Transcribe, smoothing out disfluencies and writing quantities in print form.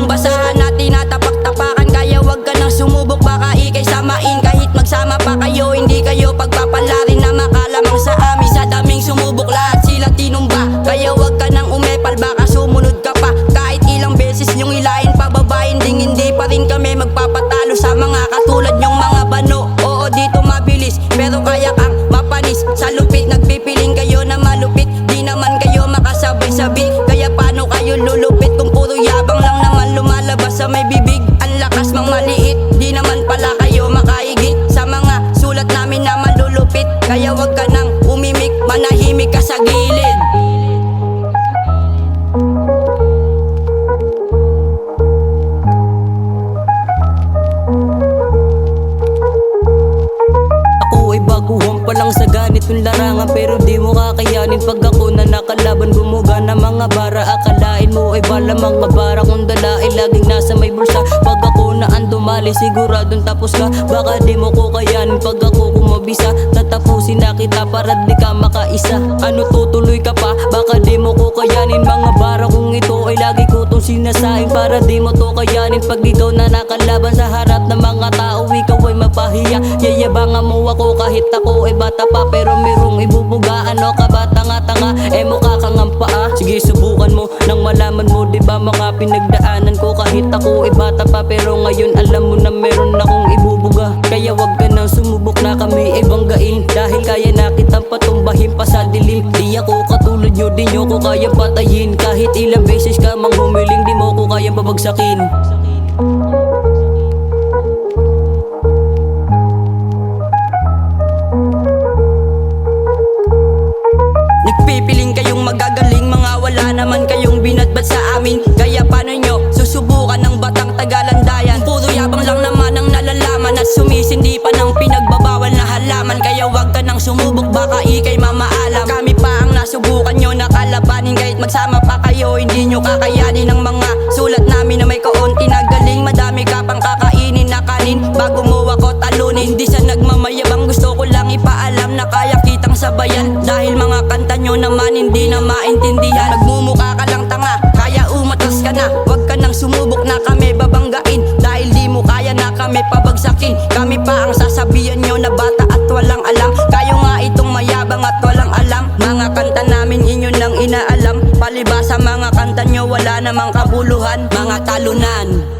ng basahan na tinatapak-tapakan. Kaya wag ka nang sumubok, baka ikay samain. Kahit magsama pa kayo, hindi kayo pagpapalarin na makalamang sa amin. Sa daming sumubok, lahat sila tinumba. Kaya wag ka nang umepal, baka sumunod ka pa. Kahit ilang beses nyong ilain pababa, hindi pa rin kami magpapatalo sa mga katulad nyong mga bano. Oo, dito mabilis, pero kaya kang mapanis. Sa lupit, nagpipiling kayo na malupit. Di naman kayo makasabay-sabi, kaya paano kayo lulupit kung puro yabang lang naman lumalabas sa may bibig? Ang lakas mang maliit, di naman pala kayo makaigit sa mga sulat namin na malulupit. Kaya wag ka nang umimik, manahimik ka sa gilid. Baguhan pa lang sa ganitong larangan, pero di mo kakayanin pag ako na nakalaban. Bumuga na mga bara, akalain mo ay bala mga bara. Kung dalain laging nasa may bulsa, pag ako na andumali siguradong tapos ka. Baka di mo ko kayanin pag ako kumabisa. Tatapusin na kita para di ka makaisa. Ano tutuloy ka pa, baka di mo ko kayanin mga bara. Kung ito ay lagi ko tong sinasaing, para di mo to kayanin pag ikaw na nakalaban. Sa harap ng mga tao ikaw ay mapahiya. Yayabangan mo ako kahit ako ay bata pa, pero merong ibubugaan o kabatanga-tanga. Mukha kang ang paa. Sige, subukan mo nang malaman mo, diba mga pinagdaanan ko. Kahit ako ay bata pa, pero ngayon alam mo na meron akong ibubuga. Kaya wag ka nang sumubok na kami ay banggain, dahil kaya na kitang patumbahin pa sa dilim. Di ako katulad nyo, di nyo ko kayang patayin. Kahit ilang beses ka mang humiling, di mo ko kayang babagsakin. Nagpipiling kayong magagaling, mga wala naman kayong binatbat sa amin. Kaya paano nyo susubukan ng batang Tagalandayan? Puro yabang lang naman ang nalalaman at sumisindi pa ng pinagbabawal na halaman. Kaya wag ka nang sumubok, baka ikay mamaalam. Kami pa ang nasubukan nyo nakalabanin. Kahit magsama pa kayo, hindi nyo kakayanin ang mga sulat namin na may kaunti na galing. Madami ka pang kakainin na kanin bago mo ako talunin. Hindi sa nagmamayabang, gusto ko lang ipaalam na kaya kitang sabayan. Dahil mga kanta nyo naman hindi na maintindihan. Nagmumukha ka lang tanga, kaya umatas ka na. Wag ka nang sumubok na kami babanggain, dahil di mo kaya na kami pabagsakin. Kami pa ang sasabihan nyo na bata at walang alam. Kayo nga itong mayabang at walang alam. Mga kanta namin inyo nang inaalam. Palibasa mga kanta nyo wala namang kabuluhan, mga talunan.